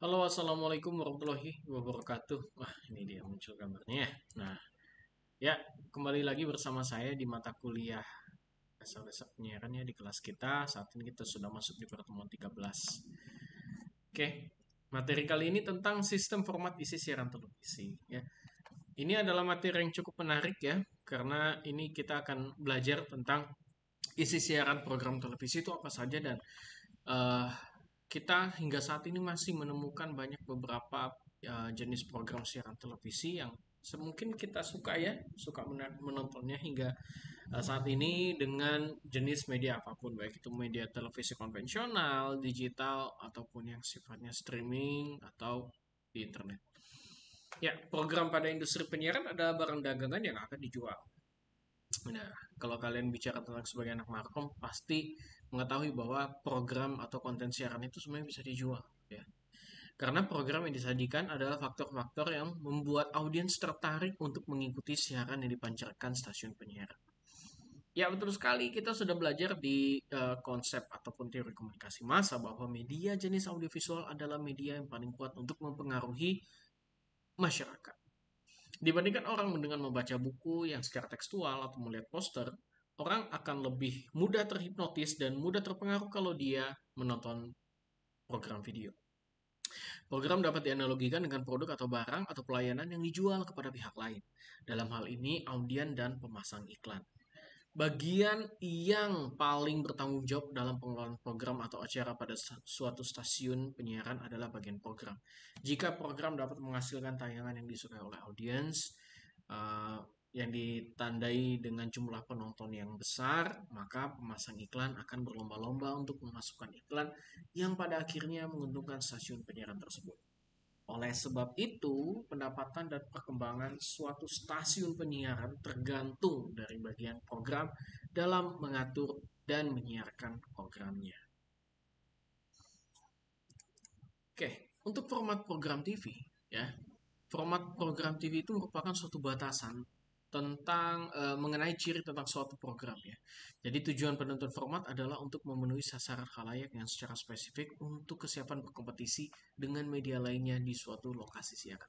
Halo, assalamualaikum warahmatullahi wabarakatuh. Wah, ini dia muncul gambarnya ya. Nah, ya kembali lagi bersama saya di mata kuliah dasar-dasar penyiaran ya di kelas kita. Saat ini kita sudah masuk di pertemuan 13. Oke, materi kali ini tentang sistem format isi siaran televisi ya. Ini adalah materi yang cukup menarik ya, karena ini kita akan belajar tentang isi siaran program televisi itu apa saja dan eh, kita hingga saat ini masih menemukan banyak beberapa jenis program siaran televisi yang semungkin kita suka ya, suka menontonnya hingga saat ini dengan jenis media apapun, baik itu media televisi konvensional, digital, ataupun yang sifatnya streaming atau di internet. Ya, program pada industri penyiaran adalah barang dagangan yang akan dijual. Nah, kalau kalian bicara tentang sebagai anak markom, pasti mengetahui bahwa program atau konten siaran itu sebenarnya bisa dijual, ya. Karena program yang disajikan adalah faktor-faktor yang membuat audiens tertarik untuk mengikuti siaran yang dipancarkan stasiun penyiaran. Ya, betul sekali. Kita sudah belajar di konsep ataupun teori komunikasi massa bahwa media jenis audiovisual adalah media yang paling kuat untuk mempengaruhi masyarakat. Dibandingkan orang dengan membaca buku yang secara tekstual atau melihat poster, orang akan lebih mudah terhipnotis dan mudah terpengaruh kalau dia menonton program video. Program dapat dianalogikan dengan produk atau barang atau pelayanan yang dijual kepada pihak lain. Dalam hal ini, audien dan pemasang iklan. Bagian yang paling bertanggung jawab dalam pengelolaan program atau acara pada suatu stasiun penyiaran adalah bagian program. Jika program dapat menghasilkan tayangan yang disukai oleh audiens, uh, yang ditandai dengan jumlah penonton yang besar, maka pemasang iklan akan berlomba-lomba untuk memasukkan iklan yang pada akhirnya menguntungkan stasiun penyiaran tersebut. Oleh sebab itu, pendapatan dan perkembangan suatu stasiun penyiaran tergantung dari bagian program dalam mengatur dan menyiarkan programnya. Oke, untuk format program TV, ya, format program TV itu merupakan suatu batasan tentang mengenai ciri tentang suatu program ya. Jadi tujuan penentuan format adalah untuk memenuhi sasaran khalayak yang secara spesifik untuk kesiapan berkompetisi dengan media lainnya di suatu lokasi siaran.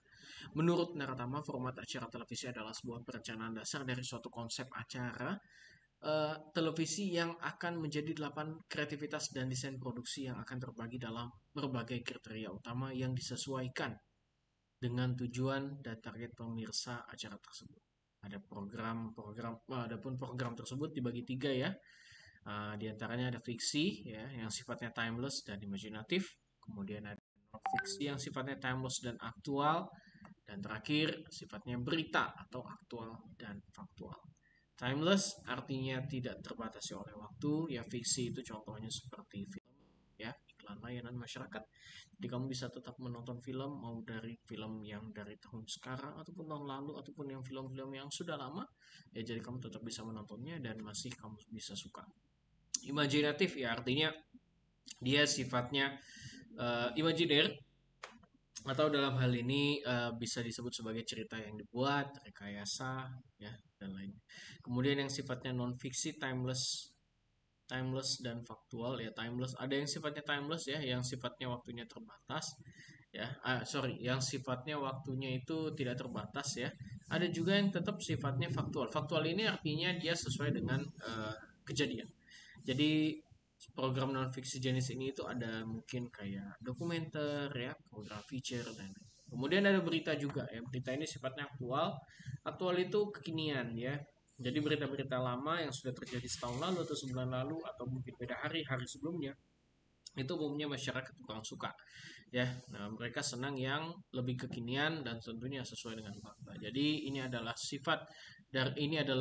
Menurut Naratama, format acara televisi adalah sebuah perencanaan dasar dari suatu konsep acara televisi yang akan menjadi 8 kreativitas dan desain produksi yang akan terbagi dalam berbagai kriteria utama yang disesuaikan dengan tujuan dan target pemirsa acara tersebut. Adapun program tersebut dibagi tiga ya. Di antaranya ada fiksi ya, yang sifatnya timeless dan imajinatif. Kemudian ada non-fiksi yang sifatnya timeless dan aktual. Dan terakhir, sifatnya berita atau aktual dan faktual. Timeless artinya tidak terbatasi oleh waktu, ya fiksi itu contohnya seperti film, ya iklan layanan masyarakat. Jadi kamu bisa tetap menonton film mau dari film yang dari tahun sekarang ataupun tahun lalu ataupun yang film-film yang sudah lama, ya jadi kamu tetap bisa menontonnya dan masih kamu bisa suka. Imajinatif ya artinya dia sifatnya imajiner atau dalam hal ini bisa disebut sebagai cerita yang dibuat, rekayasa, ya dan lainnya. Kemudian yang sifatnya non fiksi, timeless dan faktual ya. Timeless ada yang sifatnya timeless ya, yang sifatnya waktunya terbatas ya. Sorry, yang sifatnya waktunya itu tidak terbatas ya. Ada juga yang tetap sifatnya faktual. Faktual ini artinya dia sesuai dengan kejadian. Jadi program non fiksi jenis ini itu ada mungkin kayak dokumenter ya, program feature dan lain. Kemudian ada berita juga ya. Berita ini sifatnya aktual. Aktual itu kekinian ya. Jadi berita-berita lama yang sudah terjadi setahun lalu atau sebulan lalu atau mungkin beda hari sebelumnya itu umumnya masyarakat kurang suka ya. Nah, mereka senang yang lebih kekinian dan tentunya sesuai dengan fakta. Jadi ini adalah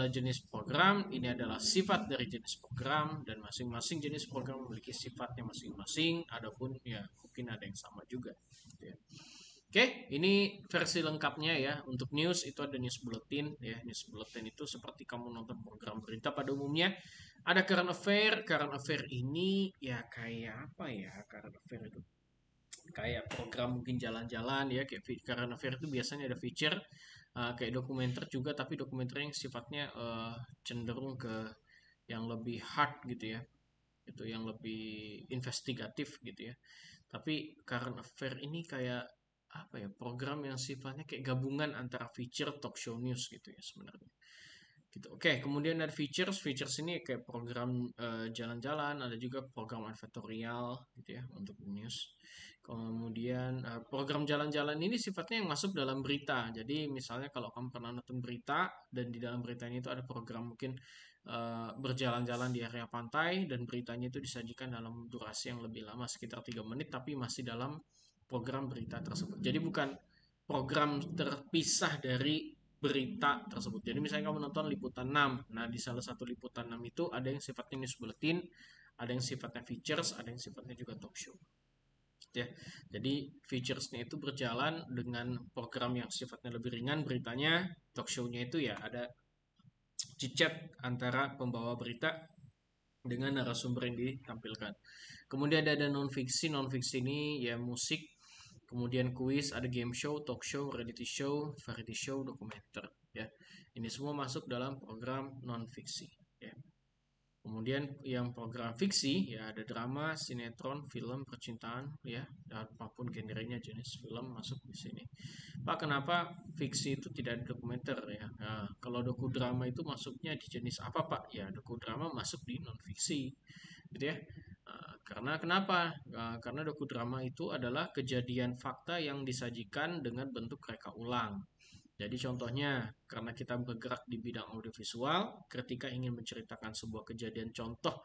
jenis program, ini adalah sifat dari jenis program dan masing-masing jenis program memiliki sifatnya masing-masing. Adapun ya mungkin ada yang sama juga gitu ya. Oke, ini versi lengkapnya ya. Untuk news itu ada news bulletin ya. News bulletin itu seperti kamu nonton program berita pada umumnya. Ada current affair. Current affair ini ya kayak apa ya? Current affair itu kayak program mungkin jalan-jalan ya. Kayak current affair itu biasanya ada feature kayak dokumenter juga, tapi dokumenter yang sifatnya cenderung ke yang lebih hard gitu ya, itu yang lebih investigatif gitu ya. Tapi current affair ini kayak apa ya, program yang sifatnya kayak gabungan antara feature talk show news gitu ya sebenarnya gitu. Oke, kemudian ada features. Features ini kayak program jalan-jalan, ada juga program advertorial gitu ya untuk news. Kemudian program jalan-jalan ini sifatnya yang masuk dalam berita. Jadi misalnya kalau kamu pernah nonton berita dan di dalam beritanya itu ada program mungkin berjalan-jalan di area pantai dan beritanya itu disajikan dalam durasi yang lebih lama sekitar 3 menit tapi masih dalam program berita tersebut. Jadi bukan program terpisah dari berita tersebut. Jadi misalnya kamu nonton liputan 6. Nah, di salah satu liputan 6 itu ada yang sifatnya news bulletin, ada yang sifatnya features, ada yang sifatnya juga talk show. Ya. Jadi featuresnya itu berjalan dengan program yang sifatnya lebih ringan beritanya, talk show-nya itu ya ada cicet antara pembawa berita dengan narasumber yang ditampilkan. Kemudian ada non-fiksi. Non-fiksi ini ya musik, kemudian kuis, ada game show, talk show, show, variety show, dokumenter. Ya, ini semua masuk dalam program non-fiksi. Ya. Kemudian yang program fiksi ya ada drama, sinetron, film, percintaan ya, dan apapun genrenya jenis film masuk di sini. Pak, kenapa fiksi itu tidak ada dokumenter ya? Nah, kalau dokudrama itu masuknya di jenis apa, Pak? Ya, dokudrama masuk di non fiksi, gitu ya. Karena kenapa? Karena dokudrama itu adalah kejadian fakta yang disajikan dengan bentuk reka ulang. Jadi contohnya, karena kita bergerak di bidang audiovisual, ketika ingin menceritakan sebuah kejadian contoh,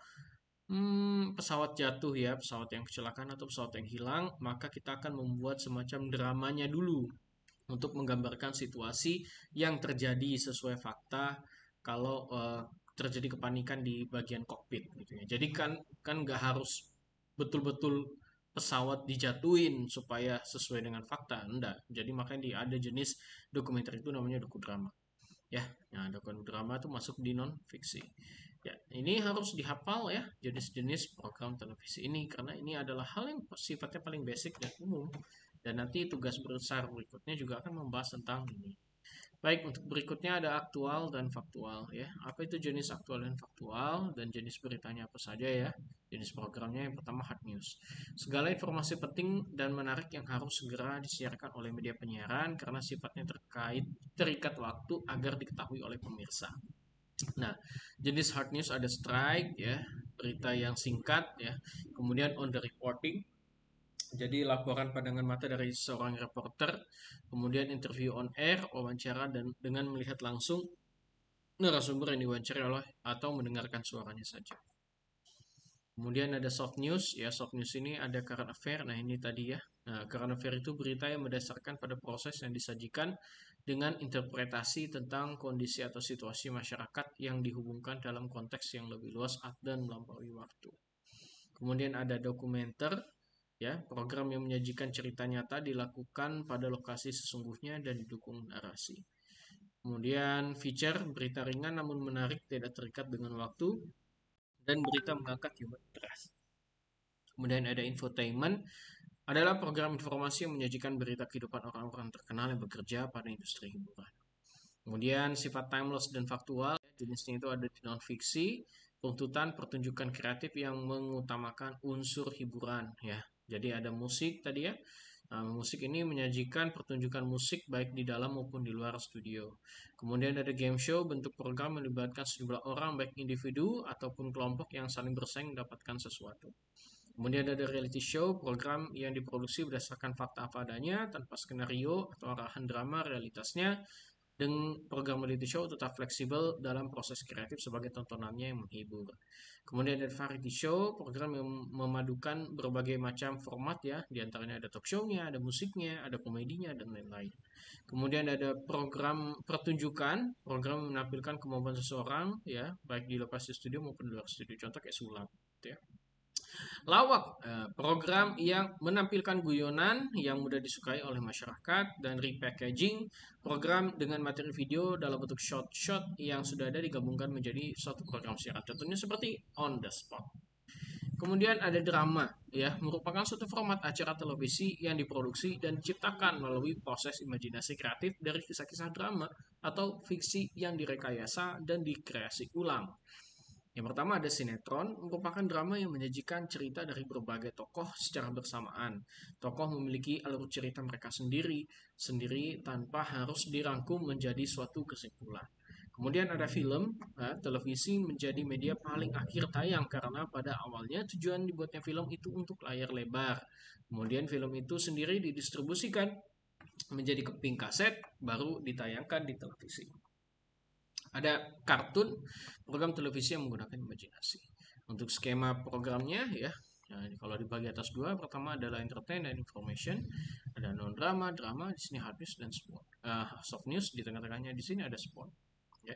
pesawat jatuh ya, pesawat yang kecelakaan atau pesawat yang hilang, maka kita akan membuat semacam dramanya dulu untuk menggambarkan situasi yang terjadi sesuai fakta kalau terjadi kepanikan di bagian kokpit gitu ya. Jadi kan kan nggak harus betul-betul pesawat dijatuhin supaya sesuai dengan fakta, enggak. Jadi makanya ada jenis dokumenter itu namanya dokudrama. Ya, nah dokudrama itu masuk di non fiksi. Ya, ini harus dihafal ya jenis-jenis program televisi ini karena ini adalah hal yang sifatnya paling basic dan umum. Dan nanti tugas besar berikutnya juga akan membahas tentang ini. Baik, untuk berikutnya ada aktual dan faktual ya. Apa itu jenis aktual dan faktual dan jenis beritanya apa saja ya? Jenis programnya yang pertama hard news. Segala informasi penting dan menarik yang harus segera disiarkan oleh media penyiaran karena sifatnya terikat waktu agar diketahui oleh pemirsa. Nah, jenis hard news ada strike ya, berita yang singkat ya, kemudian on the reporting, jadi laporan pandangan mata dari seorang reporter, kemudian interview on air, wawancara dan dengan melihat langsung narasumber yang diwawancara oleh atau mendengarkan suaranya saja. Kemudian ada soft news, ya soft news ini ada current affair. Nah ini tadi ya. Nah current affair itu berita yang berdasarkan pada proses yang disajikan dengan interpretasi tentang kondisi atau situasi masyarakat yang dihubungkan dalam konteks yang lebih luas dan melampaui waktu. Kemudian ada dokumenter, ya program yang menyajikan cerita nyata dilakukan pada lokasi sesungguhnya dan didukung narasi. Kemudian feature berita ringan namun menarik tidak terikat dengan waktu dan berita mengangkat human interest. Kemudian ada infotainment adalah program informasi yang menyajikan berita kehidupan orang-orang terkenal yang bekerja pada industri hiburan. Kemudian sifat timeless dan faktual, jenisnya itu ada di non-fiksi, tuntutan pertunjukan kreatif yang mengutamakan unsur hiburan ya. Jadi ada musik tadi ya. Nah, musik ini menyajikan pertunjukan musik baik di dalam maupun di luar studio. Kemudian ada game show, bentuk program melibatkan sejumlah orang baik individu ataupun kelompok yang saling bersaing mendapatkan sesuatu. Kemudian ada reality show, program yang diproduksi berdasarkan fakta apa adanya tanpa skenario atau arahan drama realitasnya. Dan program reality show tetap fleksibel dalam proses kreatif sebagai tontonannya yang menghibur. Kemudian ada variety show, program yang memadukan berbagai macam format ya, diantaranya ada talk show-nya, ada musiknya, ada komedinya, dan lain-lain. Kemudian ada program pertunjukan, program menampilkan kemampuan seseorang ya, baik di lokasi studio maupun di luar studio. Contoh kayak sulap, gitu ya. Lawak, program yang menampilkan guyonan yang mudah disukai oleh masyarakat dan repackaging program dengan materi video dalam bentuk shot-shot yang sudah ada digabungkan menjadi suatu program siaran. Contohnya seperti on the spot. Kemudian ada drama, ya, merupakan suatu format acara televisi yang diproduksi dan diciptakan melalui proses imajinasi kreatif dari kisah-kisah drama atau fiksi yang direkayasa dan dikreasi ulang. Yang pertama ada sinetron, merupakan drama yang menyajikan cerita dari berbagai tokoh secara bersamaan. Tokoh memiliki alur cerita mereka sendiri tanpa harus dirangkum menjadi suatu kesimpulan. Kemudian ada film, televisi menjadi media paling akhir tayang karena pada awalnya tujuan dibuatnya film itu untuk layar lebar. Kemudian film itu sendiri didistribusikan menjadi keping kaset, baru ditayangkan di televisi. Ada kartun, program televisi yang menggunakan imajinasi. Untuk skema programnya ya, nah, kalau dibagi atas dua, pertama adalah entertain dan information, ada non drama, drama di sini hard news dan sport. Soft news di tengah-tengahnya di sini ada sport. Ya,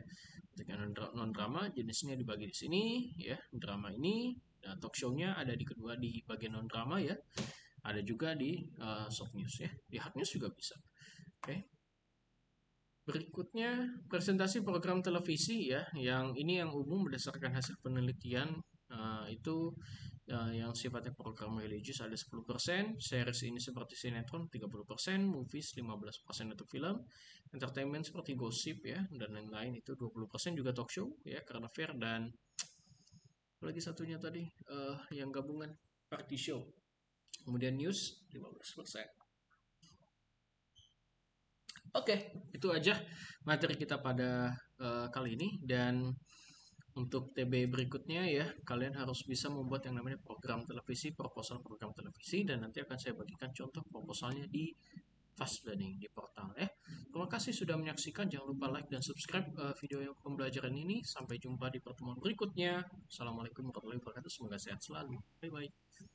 untuk non drama jenisnya dibagi di sini ya, drama ini. Nah, talk show-nya ada di kedua di bagian non drama ya. Ada juga di soft news ya. Di hard news juga bisa. Oke. Berikutnya presentasi program televisi ya, yang ini yang umum berdasarkan hasil penelitian itu yang sifatnya program religius ada 10%, series ini seperti sinetron 30%, movies 15% untuk film, entertainment seperti gosip ya dan lain-lain itu 20% juga talk show ya karena fair dan lagi satunya tadi yang gabungan party show. Kemudian news 15%. Oke, itu aja materi kita pada kali ini dan untuk TB berikutnya ya, kalian harus bisa membuat yang namanya program televisi, proposal program televisi dan nanti akan saya bagikan contoh proposalnya di Fast Learning di portal ya. Terima kasih sudah menyaksikan, jangan lupa like dan subscribe video yang pembelajaran ini. Sampai jumpa di pertemuan berikutnya. Assalamualaikum warahmatullahi wabarakatuh. Semoga sehat selalu. Bye bye.